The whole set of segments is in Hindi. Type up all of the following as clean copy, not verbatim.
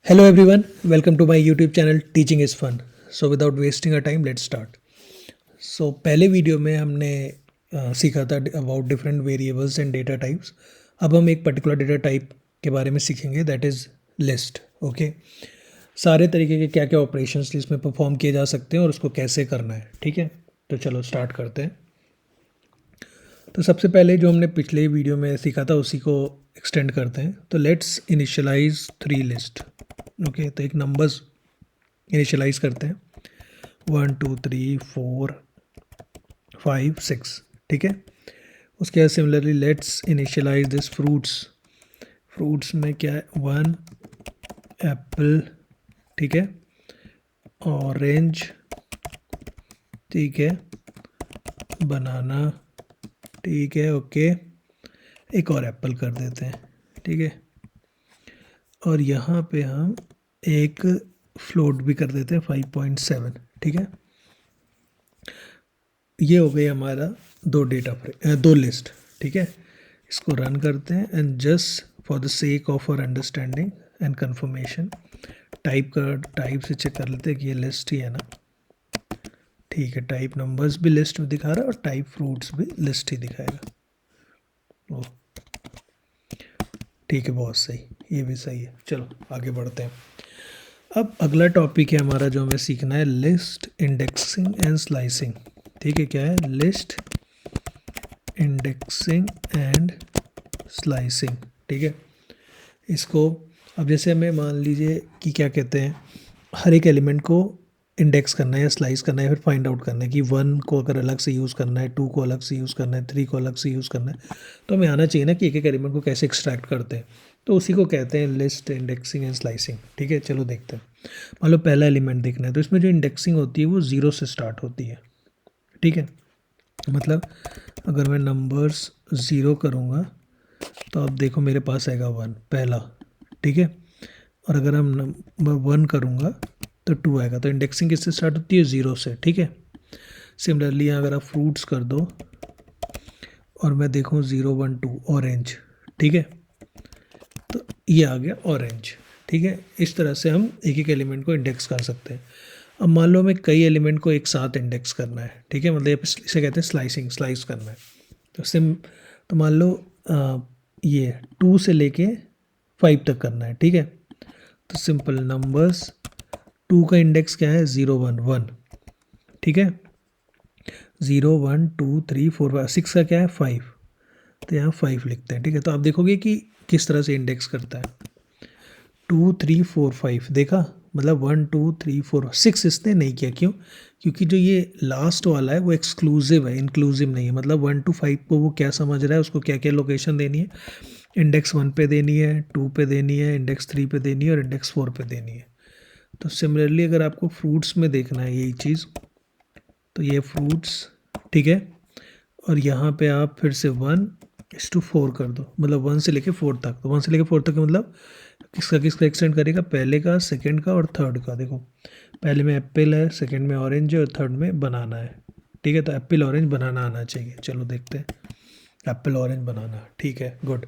Hello everyone, welcome to my YouTube channel Teaching is Fun. So without wasting our time, let's start. So पहले वीडियो में हमने सीखा था about different variables and data types. अब हम एक पर्टिकुलर डेटा टाइप के बारे में सीखेंगे, दैट इज़ लिस्ट. ओके, सारे तरीके के क्या क्या ऑपरेशंस लिस्ट में परफॉर्म किए जा सकते हैं और उसको कैसे करना है. ठीक है, तो चलो स्टार्ट करते हैं. तो सबसे पहले जो हमने पिछले वीडियो में सीखा था उसी को एक्सटेंड करते हैं. तो लेट्स इनिशियलाइज 3 लिस्ट. ओके, तो एक नंबर्स इनिशियलाइज करते हैं 1 2 3 4 5 6. ठीक है, उसके बाद similarly let's initialise this fruits. Fruits में क्या है, 1 एप्पल. ठीक है, ऑरेंज. ठीक है, बनाना. ठीक है, ओके, एक और एप्पल कर देते हैं. ठीक है, और यहाँ पे हम एक फ्लोट भी कर देते हैं 5.7. ठीक है, ये हो गई हमारा दो लिस्ट. ठीक है, इसको रन करते हैं and just for the sake of our understanding and confirmation type से चेक कर लेते हैं कि ये लिस्ट ही है ना. ठीक है, टाइप नंबर्स भी लिस्ट में दिखा रहा है और टाइप फ्रूट्स भी लिस्ट ही दिखाएगा. ओ ठीक है, बहुत सही, ये भी सही है. चलो आगे बढ़ते हैं. अब अगला टॉपिक है हमारा जो हमें सीखना है, लिस्ट इंडेक्सिंग एंड स्लाइसिंग. ठीक है, क्या है, लिस्ट इंडेक्सिंग एंड स्लाइसिंग. ठीक है, इसको अब जैसे हमें मान लीजिए कि क्या कहते हैं, हर एक एलिमेंट को इंडेक्स करना है या स्लाइस करना है, फिर फाइंड आउट करना है कि 1 को अगर अलग से यूज़ करना है, 2 को अलग से यूज़ करना है, 3 को अलग से यूज़ करना है, तो हमें आना चाहिए ना कि एक एक एलिमेंट को कैसे एक्सट्रैक्ट करते हैं. तो उसी को कहते हैं लिस्ट इंडेक्सिंग एंड स्लाइसिंग. ठीक है, चलो देखते हैं. मान लो पहला एलिमेंट देखना है, तो इसमें जो इंडेक्सिंग होती है वो 0 से स्टार्ट होती है. ठीक है, मतलब अगर मैं नंबर्स 0 करूँगा तो अब देखो मेरे पास आएगा 1 पहला. ठीक है, और अगर हम नंबर 1 करूँगा तो 2 आएगा. तो इंडेक्सिंग किससे स्टार्ट होती है, 0 से. ठीक है, सिमिलरली यहाँ अगर आप फ्रूट्स कर दो और मैं देखूँ 0 1 2 ऑरेंज. ठीक है, तो ये आ गया ऑरेंज. ठीक है, इस तरह से हम एक एक एलिमेंट को इंडेक्स कर सकते हैं. अब मान लो हमें कई एलिमेंट को एक साथ इंडेक्स करना है. ठीक है, मतलब इसे कहते हैं स्लाइस करना है. तो मान लो ये 2 से लेके 5 तक करना है. ठीक है, तो सिंपल नंबर्स 2 का इंडेक्स क्या है, 0 1 1. ठीक है, 0 1 2 3 4 5. 6 का क्या है, 5. तो यहाँ 5 लिखते हैं. ठीक है, तो आप देखोगे कि किस तरह से इंडेक्स करता है. 2 3 4 5 देखा, मतलब 1 2 3 4 6 इसने नहीं किया. क्यों? क्योंकि जो ये लास्ट वाला है वो एक्सक्लूसिव है, इंक्लूसिव नहीं है. मतलब 1 to 5 को वो क्या समझ रहा है, उसको क्या क्या लोकेशन देनी है, इंडेक्स 1 पे देनी है, 2 पे देनी है, इंडेक्स 3 पे देनी है और इंडेक्स 4 पे देनी है. तो सिमिलरली अगर आपको फ्रूट्स में देखना है यही चीज़, तो ये फ्रूट्स. ठीक है, और यहाँ पे आप फिर से 1:4 कर दो, मतलब 1 से लेके 4 तक. तो 1 से लेके 4 तक मतलब किसका एक्सटेंड करेगा, पहले का, सेकंड का और थर्ड का. देखो पहले में एप्पल है, सेकंड में ऑरेंज है और थर्ड में बनाना है. ठीक है, तो एप्पल ऑरेंज बनाना आना चाहिए. चलो देखते हैं, एप्पल ऑरेंज बनाना. ठीक है, गुड,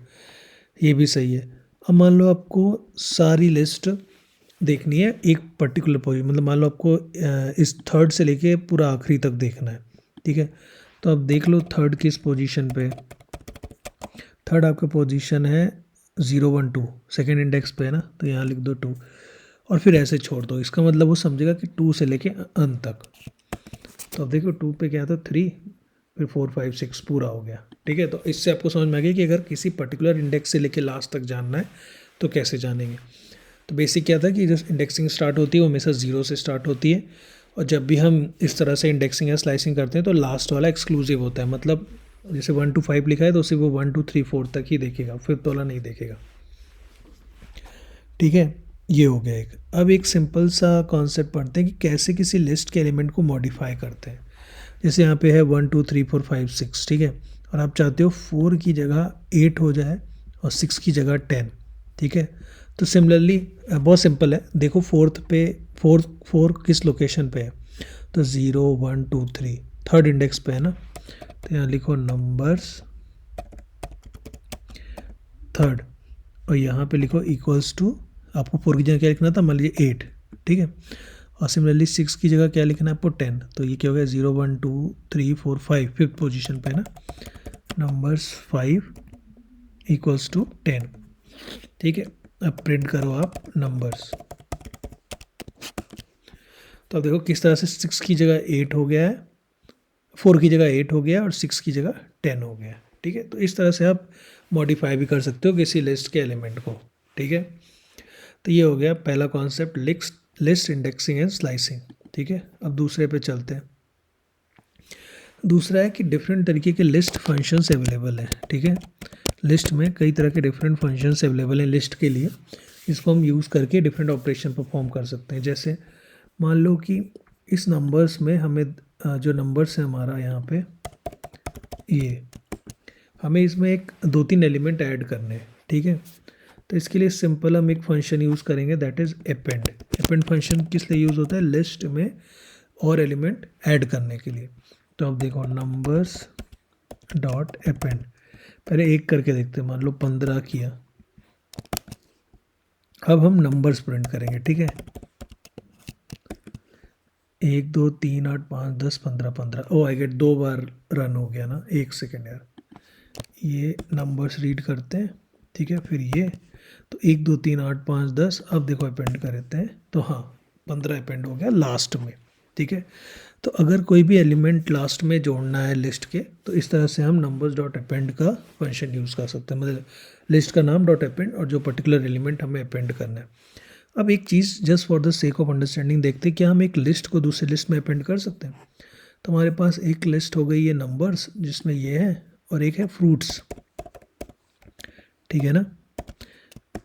ये भी सही है. अब मान लो आपको सारी लिस्ट देखनी है एक पर्टिकुलर पोजीशन, मतलब मान लो आपको इस थर्ड से लेके पूरा आखिरी तक देखना है. ठीक है, तो अब देख लो थर्ड किस पोजीशन पे. थर्ड आपका पोजीशन है 0 1 2, सेकेंड इंडेक्स पे है ना, तो यहाँ लिख दो 2 और फिर ऐसे छोड़ दो. इसका मतलब वो समझेगा कि 2 से लेके अंत तक. तो अब देखो 2 पे क्या था, 3, फिर 4 5 6 पूरा हो गया. ठीक है, तो इससे आपको समझ में आ गया कि अगर किसी पर्टिकुलर इंडेक्स से लेके लास्ट तक जानना है तो कैसे जानेंगे. तो बेसिक क्या था कि जो इंडेक्सिंग स्टार्ट होती है वो हमेशा 0 से स्टार्ट होती है, और जब भी हम इस तरह से इंडेक्सिंग या स्लाइसिंग करते हैं तो लास्ट वाला एक्सक्लूसिव होता है. मतलब जैसे 1 to 5 लिखा है तो सिर्फ वो 1 2 3 4 तक ही देखेगा, फिर वाला नहीं देखेगा. ठीक है, ये हो गया एक. अब एक सिंपल सा कॉन्सेप्ट पढ़ते हैं कि कैसे किसी लिस्ट के एलिमेंट को मॉडिफाई करते हैं. जैसे यहाँ पे है 1 2 3 4 5 6. ठीक है, और आप चाहते हो 4 की जगह 8 हो जाए और 6 की जगह 10. ठीक है, तो सिमिलरली बहुत सिंपल है. देखो फोर्थ पे 4 किस लोकेशन पे है, तो 0 1 2 3 थर्ड इंडेक्स पे है ना. तो यहाँ लिखो नंबर्स थर्ड और यहाँ पे लिखो इक्वल्स टू आपको 4 की जगह क्या लिखना था, मान लीजिए 8, ठीक है। और सिमिलरली 6 की जगह क्या लिखना है आपको, 10। तो ये क्या हो गया, 0 1 2 3 4 5, फिफ्थ पोजीशन पे ना, नंबर्स 5 इक्वल्स टू 10, ठीक है। अब प्रिंट करो आप नंबर्स, तो अब देखो किस तरह से 6 की जगह 8 हो गया है, 4 की जगह 8 हो गया और 6 की जगह 10 हो गया, ठीक है। तो इस तरह से आप मॉडिफाई भी कर सकते हो किसी लिस्ट के एलिमेंट को, ठीक है। तो ये हो गया पहला concept, list indexing and slicing, ठीक है। अब दूसरे पे चलते हैं। दूसरा है कि डिफरेंट तरीके के लिस्ट फंक्शंस अवेलेबल हैं, ठीक है। लिस्ट में कई तरह के डिफरेंट फंक्शंस अवेलेबल हैं लिस्ट के लिए, इसको हम यूज़ करके डिफरेंट ऑपरेशन परफॉर्म कर सकते हैं। जैसे मान लो कि इस नंबर्स में हमें जो नंबर्स है हमारा यहाँ पे, ये हमें इसमें एक 2-3 एलिमेंट ऐड करने हैं, ठीक है। तो इसके लिए सिंपल हम एक फंक्शन यूज़ करेंगे, that is append. Append function किस लिए यूज़ होता है, लिस्ट में और एलिमेंट ऐड करने के लिए। तो अब देखो नंबर्स डॉट अपेंड, पहले एक करके देखते हैं, मान लो 15 किया। अब हम नंबर्स प्रिंट करेंगे, ठीक है। 1 2 3 8 5 10 15 15, ओ आई गेट 2 बार रन हो गया ना, 1 सेकेंड यार। ये नंबर्स रीड करते हैं, ठीक है। फिर ये तो 1 2 3 8 5 10, अब देखो अपेंड कर देते हैं, तो हाँ 15 अपेंड हो गया लास्ट में, ठीक है। तो अगर कोई भी एलिमेंट लास्ट में जोड़ना है लिस्ट के, तो इस तरह से हम नंबर्स डॉट अपेंड का फंक्शन यूज़ कर सकते हैं, मतलब लिस्ट का नाम डॉट अपेंड और जो पर्टिकुलर एलिमेंट हमें अपेंड करना है। अब एक चीज़ just for the sake of understanding देखते हैं, क्या हम एक लिस्ट को दूसरे लिस्ट में अपेंड कर सकते हैं। तो हमारे पास एक लिस्ट हो गई ये नंबर्स, जिसमें ये है, और एक है फ्रूट्स, ठीक है ना।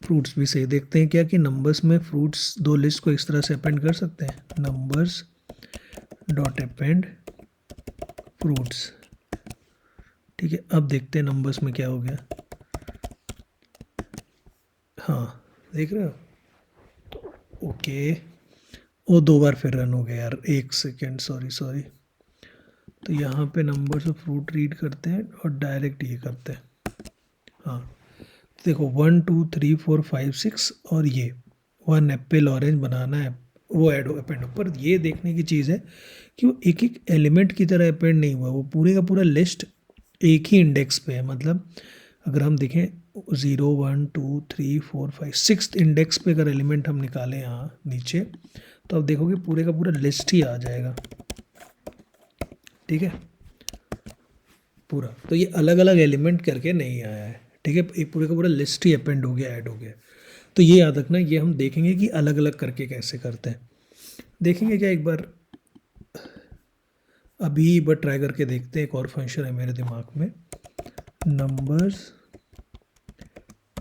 फ्रूट्स भी सही, देखते हैं क्या कि नंबर्स में फ्रूट्स दो लिस्ट को इस तरह से अपेंड कर सकते हैं, नंबर्स डॉट अपेंड फ्रूट्स, ठीक है। अब देखते हैं नंबर्स में क्या हो गया, हाँ देख रहे हो, ओके। वो 2 बार फिर रन हो गया यार, 1 सेकेंड, सॉरी। तो यहाँ पे नंबर्स ऑफ फ्रूट रीड करते हैं और डायरेक्ट ये करते हैं, हाँ देखो 1 2 3 4 5 6, और ये 1 एप्पल ऑरेंज बनाना है, वो ऐड अपेंड। पर ये देखने की चीज़ है कि वो एक एक एलिमेंट की तरह अपेंड नहीं हुआ, वो पूरे का पूरा लिस्ट एक ही इंडेक्स पे है। मतलब अगर हम देखें 0 1 2 3 4 5 6 इंडेक्स पे अगर एलिमेंट हम निकालें यहाँ नीचे, तो अब देखोगे पूरे का पूरा लिस्ट ही आ जाएगा, ठीक है पूरा। तो ये अलग अलग एलिमेंट करके नहीं आया है, ठीक है, ये पूरे का पूरा लिस्ट ही अपेंड हो गया, ऐड हो गया। तो ये याद रखना, ये हम देखेंगे कि अलग अलग करके कैसे करते हैं, देखेंगे क्या एक बार, अभी एक बार ट्राई करके देखते हैं। एक और फंक्शन है मेरे दिमाग में, नंबर्स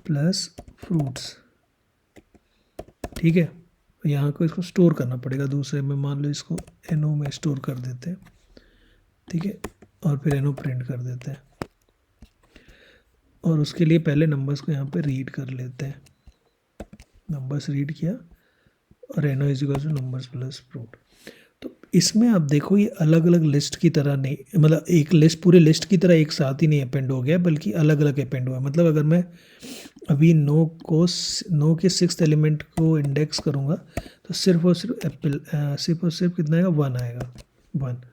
प्लस फ्रूट्स, ठीक है। यहाँ को इसको स्टोर करना पड़ेगा दूसरे में, मान लो इसको एनो में स्टोर कर देते हैं, ठीक है, और फिर एनो प्रिंट कर देते हैं। और उसके लिए पहले नंबर्स को यहाँ पे रीड कर लेते हैं, नंबर्स रीड किया और a new is equal to numbers plus fruit. तो इसमें आप देखो ये अलग अलग लिस्ट की तरह नहीं, मतलब एक लिस्ट पूरे लिस्ट की तरह एक साथ ही नहीं अपेंड हो गया, बल्कि अलग अलग अपेंड हुआ। मतलब अगर मैं अभी नो के 6th एलिमेंट को इंडेक्स करूँगा, तो सिर्फ और सिर्फ एप्पल, सिर्फ और सिर्फ कितना आएगा, 1 आएगा, 1,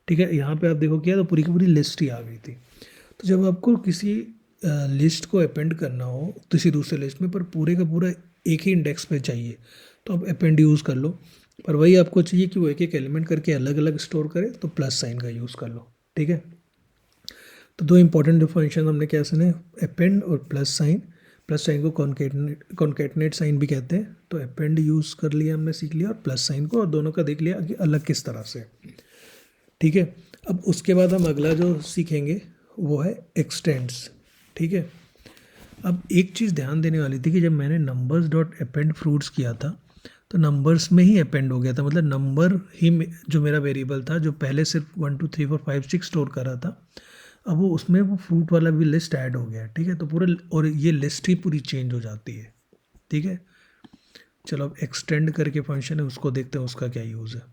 ठीक है। यहाँ पे आप देखो क्या, तो पूरी की पूरी लिस्ट ही आ गई थी। तो जब आपको किसी लिस्ट को अपेंड करना हो किसी दूसरे लिस्ट में, पर पूरे का पूरा एक ही इंडेक्स पे चाहिए, तो आप अपेंड यूज़ कर लो। पर वही आपको चाहिए कि वो एक एक एलिमेंट करके अलग अलग स्टोर करे, तो प्लस साइन का यूज़ कर लो, ठीक है। तो दो इंपॉर्टेंट फंक्शन हमने क्या सुने, अपेंड और प्लस साइन। प्लस साइन को कॉन्केटनेट साइन भी कहते हैं। तो अपेंड यूज़ कर लिया हमने, सीख लिया, और प्लस साइन को, और दोनों का देख लिया कि अलग किस तरह से, ठीक है। अब उसके बाद हम अगला जो सीखेंगे वो है एक्सटेंड्स, ठीक है। अब एक चीज़ ध्यान देने वाली थी कि जब मैंने नंबर्स डॉट अपेंड फ्रूट्स किया था, तो नंबर्स में ही अपेंड हो गया था, मतलब नंबर ही जो मेरा वेरिएबल था, जो पहले सिर्फ 1 2 3 4 5 6 स्टोर कर रहा था, अब वो उसमें वो फ्रूट वाला भी लिस्ट ऐड हो गया, ठीक है। तो पूरा, और ये लिस्ट ही पूरी चेंज हो जाती है, ठीक है। चलो अब एक्सटेंड करके फंक्शन है, उसको देखते हैं उसका क्या यूज़ है।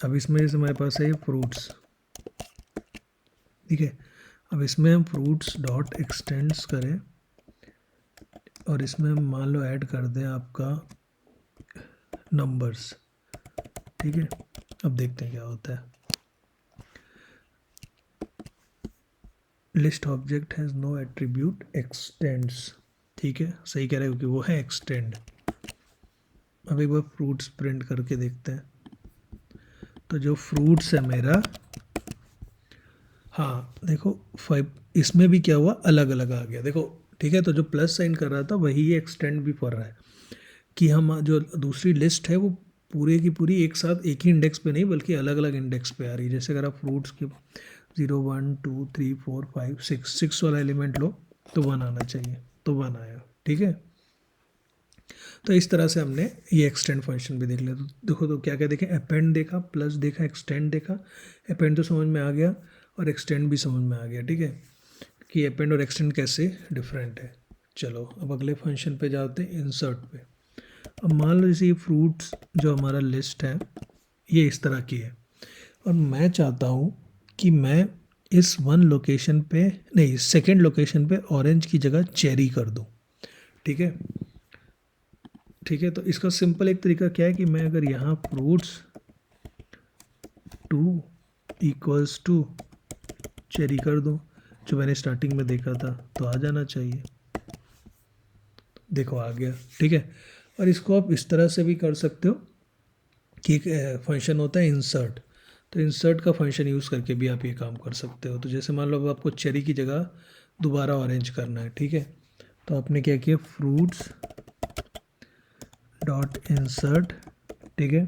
अब इसमें जैसे हमारे पास है ये फ्रूट्स, ठीक है। अब इसमें हम फ्रूट्स डॉट एक्सटेंड्स करें, और इसमें मान लो ऐड कर दें आपका नंबर्स, ठीक है। अब देखते हैं क्या होता है। List object has no attribute extends, ठीक है, सही कह रहे हो कि वो है एक्सटेंड। अब एक बार फ्रूट्स प्रिंट करके देखते हैं। तो जो फ्रूट्स है मेरा, हाँ देखो 5, इसमें भी क्या हुआ, अलग अलग आ गया देखो, ठीक है। तो जो प्लस साइन कर रहा था वही ये एक्सटेंड भी पड़ रहा है कि हम जो दूसरी लिस्ट है वो पूरे की पूरी एक साथ एक ही इंडेक्स पे नहीं बल्कि अलग अलग इंडेक्स पे आ रही है। जैसे अगर आप फ्रूट्स के 0 1 2 3 4 5 6 वाला एलिमेंट लो तो 1 आना चाहिए, तो 1 आया, ठीक है। तो इस तरह से हमने ये एक्सटेंड फंक्शन भी देख लिया। तो देखो तो क्या क्या देखें, अपेंड देखा, प्लस देखा, एक्सटेंड देखा। अपेंड तो समझ में आ गया और एक्सटेंड भी समझ में आ गया, ठीक है, कि अपेंड और एक्सटेंड कैसे डिफरेंट है। चलो अब अगले फंक्शन पे जाते हैं, इंसर्ट पे। अब मान लो जैसे ये फ्रूट्स जो हमारा लिस्ट है ये इस तरह की है और मैं चाहता हूँ कि मैं इस वन लोकेशन पे नहीं, सेकंड लोकेशन पे ऑरेंज की जगह चेरी कर दूँ, ठीक है। ठीक है, तो इसका सिंपल एक तरीका क्या है कि मैं अगर यहाँ फ्रूट्स 2 इक्वल्स टू चेरी कर दूँ, जो मैंने स्टार्टिंग में देखा था, तो आ जाना चाहिए। देखो आ गया, ठीक है। और इसको आप इस तरह से भी कर सकते हो कि एक फंक्शन होता है इंसर्ट, तो इंसर्ट का फंक्शन यूज़ करके भी आप ये काम कर सकते हो। तो जैसे मान लो अब आपको चेरी की जगह दोबारा ऑरेंज करना है, ठीक है, तो आपने क्या किया, फ्रूट्स डॉट इंसर्ट, ठीक है,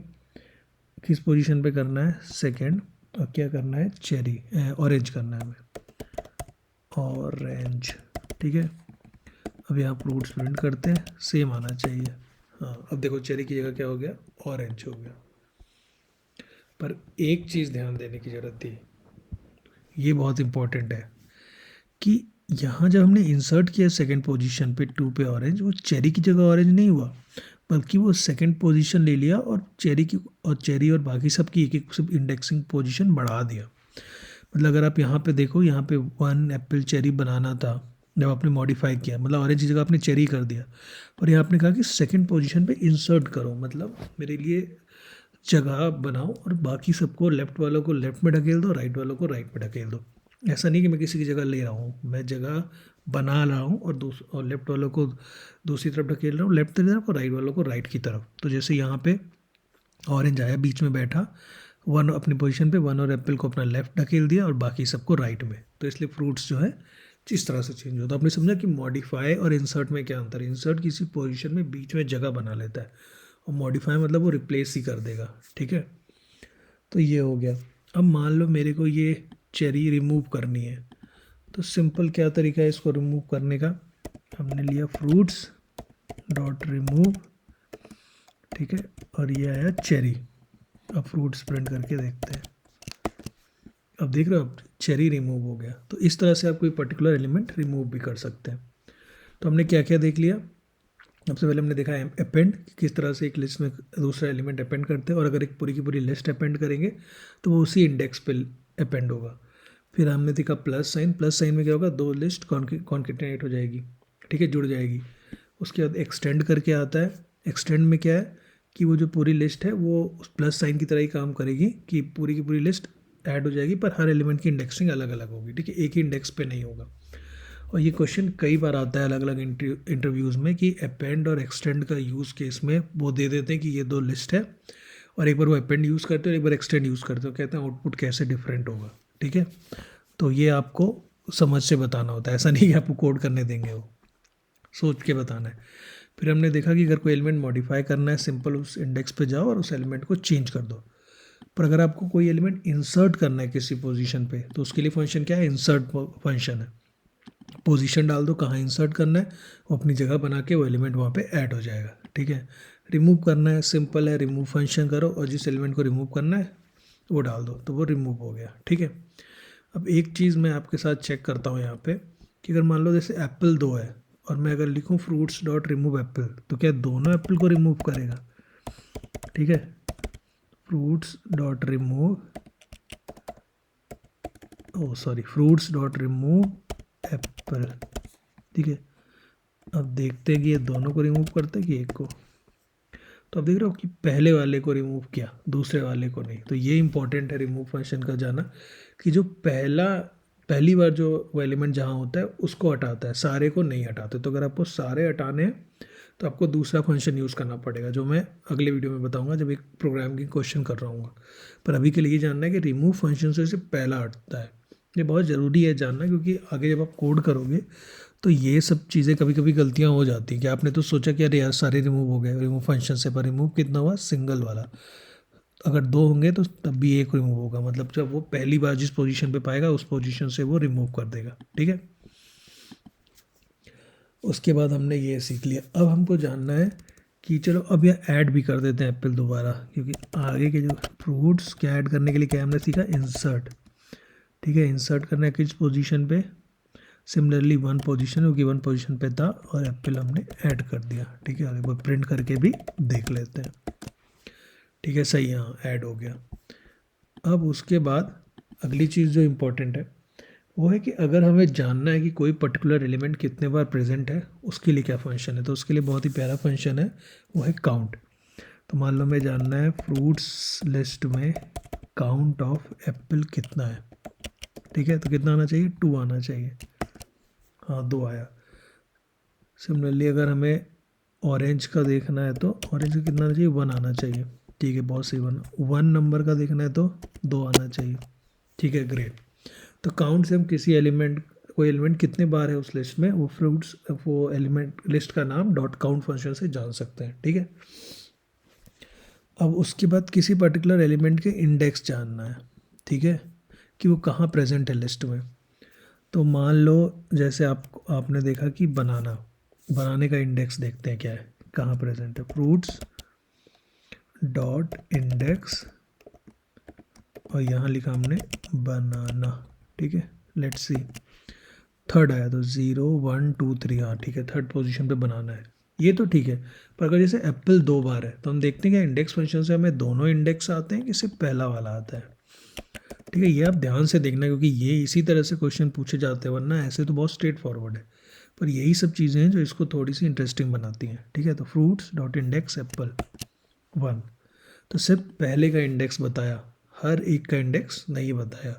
किस पोजीशन पे करना है, सेकंड, और क्या करना है, चेरी ऑरेंज करना है हमें, ऑरेंज, ठीक है। अब यहाँ फ्रूट्स प्रिंट करते हैं, सेम आना चाहिए। हाँ अब देखो चेरी की जगह क्या हो गया, ऑरेंज हो गया। पर एक चीज़ ध्यान देने की ज़रूरत थी, ये बहुत इंपॉर्टेंट है कि यहाँ जब हमने इंसर्ट किया सेकंड पोजीशन पे 2 पे ऑरेंज, वो चेरी की जगह ऑरेंज नहीं हुआ बल्कि वो सेकंड पोजीशन ले लिया और चेरी और बाकी सब की एक एक सब इंडेक्सिंग पोजीशन बढ़ा दिया। मतलब अगर आप यहाँ पे देखो, यहाँ पे 1 एप्पल चेरी बनाना था, जब आपने मॉडिफाई किया मतलब ऑरेंज की जगह आपने चेरी कर दिया, और यहाँ आपने कहा कि सेकंड पोजीशन पे इंसर्ट करो, मतलब मेरे लिए जगह बनाओ और बाकी सबको, लेफ्ट वालों को लेफ्ट में ढकेल दो, राइट वालों को राइट में ढकेल दो। ऐसा नहीं कि मैं किसी की जगह ले रहा हूँ, मैं जगह बना रहा हूँ और लेफ्ट वालों को दूसरी तरफ ढकेल रहा हूँ, लेफ्ट की तरफ, और राइट वालों को राइट की तरफ। तो जैसे यहाँ पे ऑरेंज आया, बीच में बैठा, 1 अपनी पोजीशन पे 1 और एप्पल को अपना लेफ्ट ढकेल दिया और बाकी सबको राइट में, तो इसलिए फ्रूट्स जो है इस तरह से चेंज होता है। आपने समझा कि मॉडिफाई और इंसर्ट में क्या अंतर है। इंसर्ट किसी पोजीशन में बीच में जगह बना लेता है और मॉडिफाई मतलब वो रिप्लेस ही कर देगा, ठीक है। तो ये हो गया। अब मान लो मेरे को ये चेरी रिमूव करनी है, तो सिंपल क्या तरीका है इसको रिमूव करने का, हमने लिया फ्रूट्स डॉट रिमूव, ठीक है, और ये आया चेरी। अब फ्रूट्स प्रिंट करके देखते हैं, अब देख रहे हो आप चेरी रिमूव हो गया। तो इस तरह से आप कोई पर्टिकुलर एलिमेंट रिमूव भी कर सकते हैं। तो हमने क्या क्या देख लिया, सबसे पहले हमने देखा अपेंड, किस तरह से एक लिस्ट में दूसरा एलिमेंट अपेंड करते हैं, और अगर एक पूरी की पूरी लिस्ट अपेंड करेंगे तो वो उसी इंडेक्स पे अपेंड होगा। फिर हमने देखा प्लस साइन, प्लस साइन में क्या होगा, दो लिस्ट कॉन्केटिनेट हो जाएगी, ठीक है, जुड़ जाएगी। उसके बाद एक्सटेंड करके आता है, एक्सटेंड में क्या है कि वो जो पूरी लिस्ट है वो उस प्लस साइन की तरह ही काम करेगी कि पूरी की पूरी लिस्ट ऐड हो जाएगी, पर हर एलिमेंट की इंडेक्सिंग अलग अलग होगी, ठीक है, एक ही इंडेक्स पे नहीं होगा। और ये क्वेश्चन कई बार आता है अलग अलग इंटरव्यूज़ में कि अपेंड और एक्सटेंड का यूज़ केस में वो दे देते हैं कि ये दो लिस्ट है, और एक बार वो अपेंड यूज़ करते हो, एक बार एक्सटेंड यूज़ करते हो, कहते हैं आउटपुट कैसे डिफरेंट होगा, ठीक है। तो ये आपको समझ से बताना होता है, ऐसा नहीं कि आपको कोड करने देंगे, वो सोच के बताना है। फिर हमने देखा कि अगर कोई एलिमेंट मॉडिफाई करना है, सिंपल उस इंडेक्स पे जाओ और उस एलिमेंट को चेंज कर दो। पर अगर आपको कोई एलिमेंट इंसर्ट करना है किसी पोजीशन पे, तो उसके लिए फंक्शन क्या है, इंसर्ट फंक्शन है। पोजीशन डाल दो कहाँ इंसर्ट करना है, वो अपनी जगह बना के वो एलिमेंट वहाँ पे ऐड हो जाएगा, ठीक है। रिमूव करना है, सिंपल है, रिमूव फंक्शन करो और जिस एलिमेंट को रिमूव करना है वो डाल दो, तो वो रिमूव हो गया, ठीक है। अब एक चीज़ मैं आपके साथ चेक करता हूँ यहाँ पे कि अगर मान लो जैसे एप्पल 2 है और मैं अगर लिखूँ फ्रूट्स डॉट रिमूव एप्पल, तो क्या दोनों एप्पल को रिमूव करेगा, ठीक है। Fruits dot remove, oh sorry, fruits dot remove apple, ठीक है। अब देखते हैं कि ये दोनों को रिमूव करते हैं कि एक को। तो अब देख रहे हो कि पहले वाले को रिमूव किया, दूसरे वाले को नहीं। तो ये इंपॉर्टेंट है रिमूव फंक्शन का जाना, कि जो पहली बार जो वो एलिमेंट जहाँ होता है उसको हटाता है, सारे को नहीं हटाते। तो अगर आपको सारे हटाने हैं तो आपको दूसरा फंक्शन यूज़ करना पड़ेगा, जो मैं अगले वीडियो में बताऊंगा जब एक प्रोग्राम की क्वेश्चन कर रहा हूँ। पर अभी के लिए ये जानना है कि रिमूव फंक्शन से सिर्फ पहला हटता है। ये बहुत ज़रूरी है जानना, क्योंकि आगे जब आप कोड करोगे तो ये सब चीज़ें कभी कभी गलतियाँ हो जाती हैं कि आपने तो सोचा कि अरे यार सारे रिमूव हो गए रिमूव फंक्शन से, पर रिमूव कितना हुआ, सिंगल वाला। अगर दो होंगे तो तब भी एक रिमूव होगा, मतलब जब वो पहली बार जिस पोजीशन पे पाएगा उस पोजीशन से वो रिमूव कर देगा। ठीक है, उसके बाद हमने ये सीख लिया। अब हमको जानना है कि चलो अब यह ऐड भी कर देते हैं एप्पल दोबारा, क्योंकि आगे के जो फ्रूट्स क्या ऐड करने के लिए क्या हमने सीखा, इंसर्ट। ठीक है, इंसर्ट करना है किस पोजीशन पे, सिमिलरली वन पोजीशन, क्योंकि वन पोजीशन पे था और एप्पल हमने ऐड कर दिया। ठीक है, आगे वो प्रिंट करके भी देख लेते हैं। ठीक है, सही, यहाँ ऐड हो गया। अब उसके बाद अगली चीज़ जो इम्पोर्टेंट है वो है कि अगर हमें जानना है कि कोई पर्टिकुलर एलिमेंट कितने बार प्रेजेंट है, उसके लिए क्या फंक्शन है। तो उसके लिए बहुत ही प्यारा फंक्शन है, वो है काउंट। तो मान लो हमें जानना है फ्रूट्स लिस्ट में काउंट ऑफ एप्पल कितना है। ठीक है, तो कितना आना चाहिए, 2 आना चाहिए। हाँ, 2 आया। सिमिलरली अगर हमें ऑरेंज का देखना है तो ऑरेंज का कितना आना चाहिए, 1 आना चाहिए। ठीक है, बहुत सही, 1 नंबर का देखना है तो 2 आना चाहिए। ठीक है, ग्रेट। तो काउंट से हम किसी एलिमेंट, कोई एलिमेंट कितने बार है उस लिस्ट में, वो फ्रूट्स, वो एलिमेंट लिस्ट का नाम डॉट काउंट फंक्शन से जान सकते हैं। ठीक है, अब उसके बाद किसी पर्टिकुलर एलिमेंट के इंडेक्स जानना है। ठीक है, कि वो कहाँ प्रेजेंट है लिस्ट में। तो मान लो जैसे आपने देखा कि बनाने का इंडेक्स देखते हैं क्या है, कहाँ प्रेजेंट है, फ्रूट्स डॉट इंडेक्स, और यहाँ लिखा हमने बनाना। ठीक है, लेट्स सी, थर्ड आया तो 0 1 2 3, हाँ ठीक है, थर्ड पोजीशन पे बनाना है, ये तो ठीक है। पर अगर जैसे एप्पल 2 बार है तो हम देखते हैं कि इंडेक्स फंक्शन से हमें दोनों इंडेक्स आते हैं कि सिर्फ पहला वाला आता है। ठीक है, ये आप ध्यान से देखना, क्योंकि ये इसी तरह से क्वेश्चन पूछे जाते हैं, वरना ऐसे तो बहुत स्ट्रेट फॉरवर्ड है। पर यही सब चीज़ें हैं जो इसको थोड़ी सी इंटरेस्टिंग बनाती हैं। ठीक है, तो फ्रूट्स डॉट इंडेक्स एप्पल 1, तो सिर्फ पहले का इंडेक्स बताया, हर एक का इंडेक्स नहीं बताया।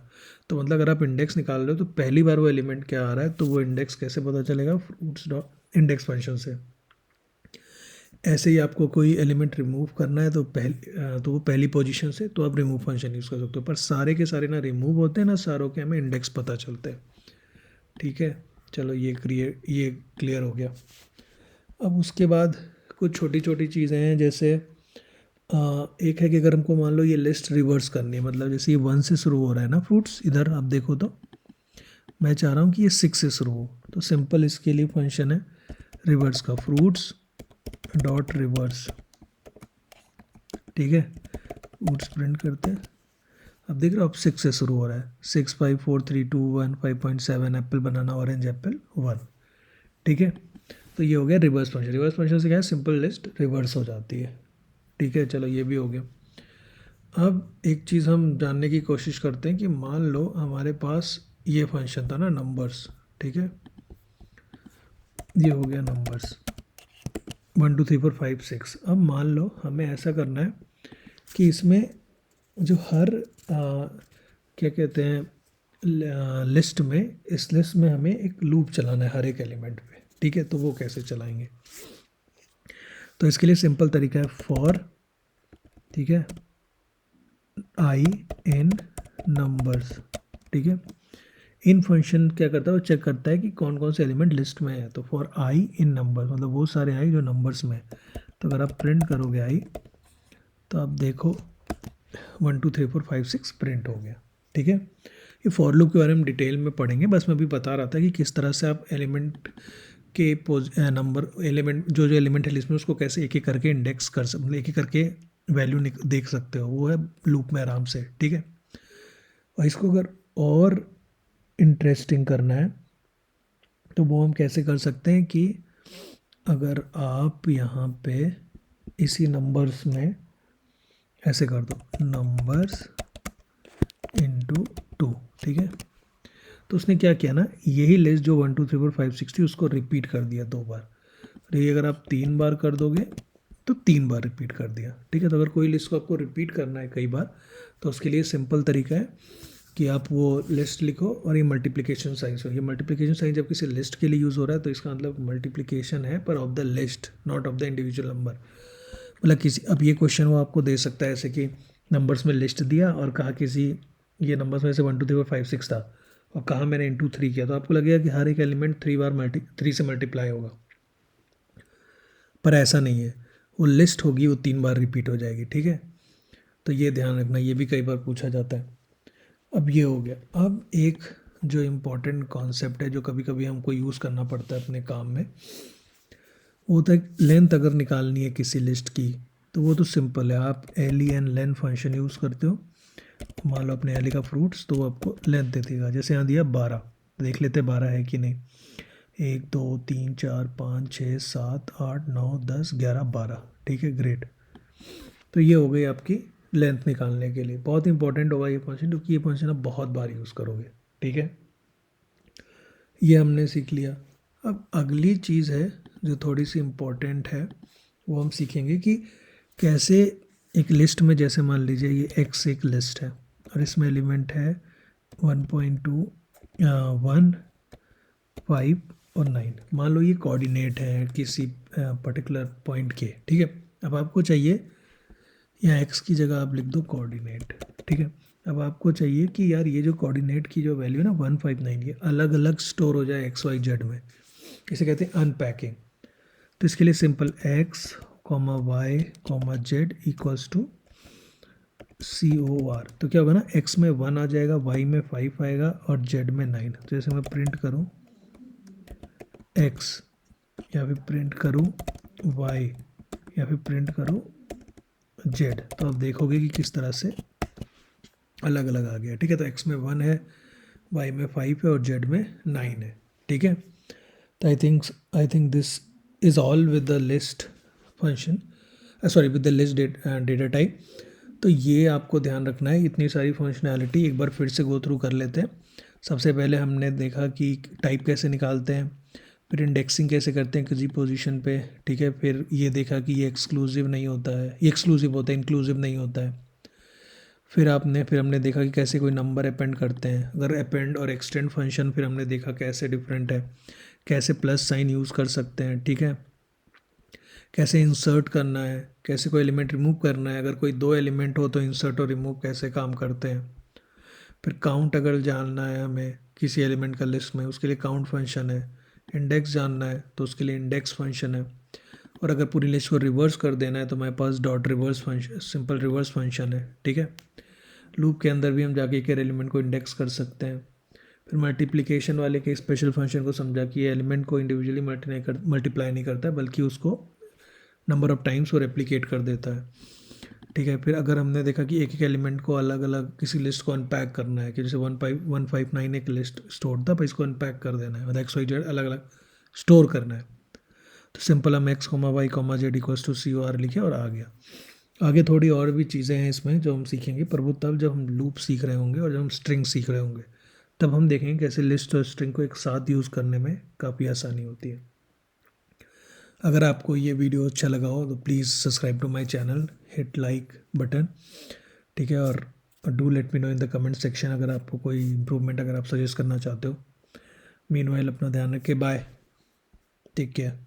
तो मतलब अगर आप इंडेक्स निकाल रहे हो तो पहली बार वो एलिमेंट क्या आ रहा है, तो वो इंडेक्स कैसे पता चलेगा, फ्रूट्स डॉट इंडेक्स फंक्शन से। ऐसे ही आपको कोई एलिमेंट रिमूव करना है तो वो पहली पोजीशन से, तो आप रिमूव फंक्शन यूज़ कर सकते हो। पर सारे के सारे ना रिमूव होते हैं ना सारों के हमें इंडेक्स पता चलते हैं। ठीक है, चलो ये क्लियर हो गया। अब उसके बाद कुछ छोटी छोटी चीज़ें हैं, जैसे एक है कि अगर हमको मान लो ये लिस्ट रिवर्स करनी है, मतलब जैसे ये 1 से शुरू हो रहा है ना फ्रूट्स, इधर आप देखो तो मैं चाह रहा हूँ कि ये 6 से शुरू हो, तो सिंपल इसके लिए फंक्शन है रिवर्स का, फ्रूट्स डॉट रिवर्स। ठीक है, फ्रूट्स प्रिंट करते हैं। अब देख रहे हो, अब 6 से शुरू हो रहा है, 6 5 4 3 2 1 5.7 एप्पल बनाना ऑरेंज एप्पल 1। ठीक है, तो ये हो गया रिवर्स फंक्शन। रिवर्स फंक्शन से क्या है, सिंपल लिस्ट रिवर्स हो जाती है। ठीक है, चलो ये भी हो गया। अब एक चीज़ हम जानने की कोशिश करते हैं कि मान लो हमारे पास ये फंक्शन था ना नंबर्स। ठीक है, ये हो गया नंबर्स 1 2 3 4 5 6। अब मान लो हमें ऐसा करना है कि इसमें जो हर क्या कहते हैं लिस्ट में, इस लिस्ट में हमें एक लूप चलाना है हर एक एलिमेंट पे। ठीक है, तो वो कैसे चलाएंगे, तो इसके लिए सिंपल तरीका है फॉर, ठीक है, आई इन नंबर्स। ठीक है, इन फंक्शन क्या करता है, वो चेक करता है कि कौन कौन से एलिमेंट लिस्ट में है। तो फॉर आई इन नंबर्स मतलब वो सारे आई जो नंबर्स में है। तो अगर आप प्रिंट करोगे आई, तो आप देखो 1 2 3 4 5 6 प्रिंट हो गया। ठीक है, ये फॉर लूप के बारे में डिटेल में पढ़ेंगे, बस मैं भी बता रहा था कि किस तरह से आप एलिमेंट के नंबर एलिमेंट जो जो एलिमेंट है लिस्ट में उसको कैसे एक एक करके इंडेक्स कर सकते, मतलब एक एक करके वैल्यू देख सकते हो, वो है लूप में आराम से। ठीक है, और इसको अगर और इंटरेस्टिंग करना है तो वो हम कैसे कर सकते हैं कि अगर आप यहाँ पे इसी नंबर्स में ऐसे कर दो नंबर्स इंटू 2। ठीक है, तो उसने क्या किया ना, यही लिस्ट जो 1 2 3 4 5 6 थी उसको रिपीट कर दिया 2 बार। और ये अगर आप 3 बार कर दोगे तो 3 बार रिपीट कर दिया, ठीक है। तो अगर कोई लिस्ट को आपको रिपीट करना है कई बार, तो उसके लिए सिंपल तरीका है कि आप वो लिस्ट लिखो और ये मल्टीप्लिकेशन साइंस हो। ये मल्टीप्लिकेशन साइंस जब किसी लिस्ट के लिए यूज़ हो रहा है तो इसका मतलब मल्टीप्लिकेशन है पर of the list, not of the individual number. मतलब किसी, अब ये क्वेश्चन वो आपको दे सकता है ऐसे कि नंबर्स में लिस्ट दिया और कहा किसी ये नंबर्स में से 1 2 3 4 5 6 था और कहा मैंने इंटू 3 किया, तो आपको लगेगा कि हर एक एलिमेंट 3 से मल्टीप्लाई होगा, पर ऐसा नहीं है। वो लिस्ट होगी, वो 3 बार रिपीट हो जाएगी, ठीक है। तो ये ध्यान रखना, ये भी कई बार पूछा जाता है। अब ये हो गया। अब एक जो इम्पोर्टेंट कॉन्सेप्ट है जो कभी कभी हमको यूज़ करना पड़ता है अपने काम में, वो होता है लेंथ अगर निकालनी है किसी लिस्ट की, तो वो तो सिंपल है, आप len लेन फंक्शन यूज़ करते हो। मान लो अपने एली का फ्रूट्स, तो वो आपको लेंथ दे देगा। जैसे यहाँ दिया 12, देख लेते 12 है कि नहीं। 1 2 3 4 5 6 7 8 9 10 11 12, ठीक है, ग्रेट। तो ये हो गई आपकी लेंथ निकालने के लिए। बहुत इंपॉर्टेंट होगा ये फंक्शन, क्योंकि ये फंक्शन आप बहुत बार यूज़ करोगे, ठीक है। ये हमने सीख लिया। अब अगली चीज़ है जो थोड़ी सी इम्पोर्टेंट है, वो हम सीखेंगे कि कैसे एक लिस्ट में, जैसे मान लीजिए ये x एक लिस्ट है और इसमें एलिमेंट है 1.2 1 5 और 9। मान लो ये कोऑर्डिनेट है किसी पर्टिकुलर पॉइंट के, ठीक है। अब आपको चाहिए, यहाँ x की जगह आप लिख दो कोऑर्डिनेट, ठीक है। अब आपको चाहिए कि यार ये जो कोऑर्डिनेट की जो वैल्यू है ना 159, ये अलग अलग स्टोर हो जाए एक्स वाई जेड में, इसे कहते हैं अनपैकिंग। तो इसके लिए simple x Y Z equals to COR। तो क्या होगा ना, x में 1 आ जाएगा, y में 5 आएगा और z में 9। तो जैसे मैं प्रिंट करूँ x या फिर प्रिंट करूँ y या फिर प्रिंट करूँ z, तो आप देखोगे कि किस तरह से अलग अलग आ गया, ठीक है। तो x में 1 है, y में 5 है और z में 9 है, ठीक है। तो I think this is all with the list function, sorry with the list data type. तो ये आपको ध्यान रखना है, इतनी सारी फंक्शनैलिटी एक बार फिर से गो थ्रू कर लेते हैं। सबसे पहले हमने देखा कि टाइप कैसे निकालते हैं, फिर इंडेक्सिंग कैसे करते हैं किसी पोजीशन पे, ठीक है। फिर ये देखा कि ये एक्सक्लूसिव नहीं होता है, ये एक्सक्लूसिव होता है, इंक्लूसिव नहीं होता है। फिर हमने देखा कि कैसे कोई नंबर अपेंड करते हैं, अगर अपेंड और एक्सटेंड फंक्शन फिर हमने देखा कैसे डिफरेंट है, कैसे प्लस साइन यूज़ कर सकते हैं, ठीक है। कैसे इंसर्ट करना है, कैसे कोई एलिमेंट रिमूव करना है, अगर कोई 2 एलिमेंट हो तो इंसर्ट और रिमूव कैसे काम करते हैं। फिर काउंट अगर जानना है हमें किसी एलिमेंट का लिस्ट में, उसके लिए काउंट फंक्शन है। इंडेक्स जानना है तो उसके लिए इंडेक्स फंक्शन है। और अगर पूरी लिस्ट को रिवर्स कर देना है तो हमारे पास dot reverse function, simple reverse function है, ठीक है। लूप के अंदर भी हम जाके एक एलिमेंट को इंडेक्स कर सकते हैं। फिर मल्टीप्लिकेशन वाले के स्पेशल फंक्शन को समझा कि ये एलिमेंट को इंडिविजुअली मल्टीप्लाई नहीं करता है, बल्कि उसको नंबर ऑफ टाइम्स वो रेप्लिकेट कर देता है, ठीक है। फिर अगर हमने देखा कि एक एक एलिमेंट को अलग अलग किसी लिस्ट को अनपैक करना है, कि जैसे 159 एक लिस्ट स्टोर था, पर इसको अनपैक कर देना है, मतलब एक्स वाई जेड अलग अलग स्टोर करना है, तो सिंपल हम x Y Z equals to COR लिखे और आ गया। आगे थोड़ी और भी चीज़ें हैं इसमें जो हम सीखेंगे, पर वो तब जब हम लूप सीख रहे होंगे और जब हम स्ट्रिंग सीख रहे होंगे, तब हम देखेंगे कैसे लिस्ट और स्ट्रिंग को एक साथ यूज़ करने में काफ़ी आसानी होती है। अगर आपको ये वीडियो अच्छा लगा हो तो please subscribe to my channel, hit like button, ठीक है। और do let me know in the comment section अगर आपको कोई इम्प्रूवमेंट अगर आप सजेस्ट करना चाहते हो। मीनवाइल अपना ध्यान रखें, बाय, टेक केयर।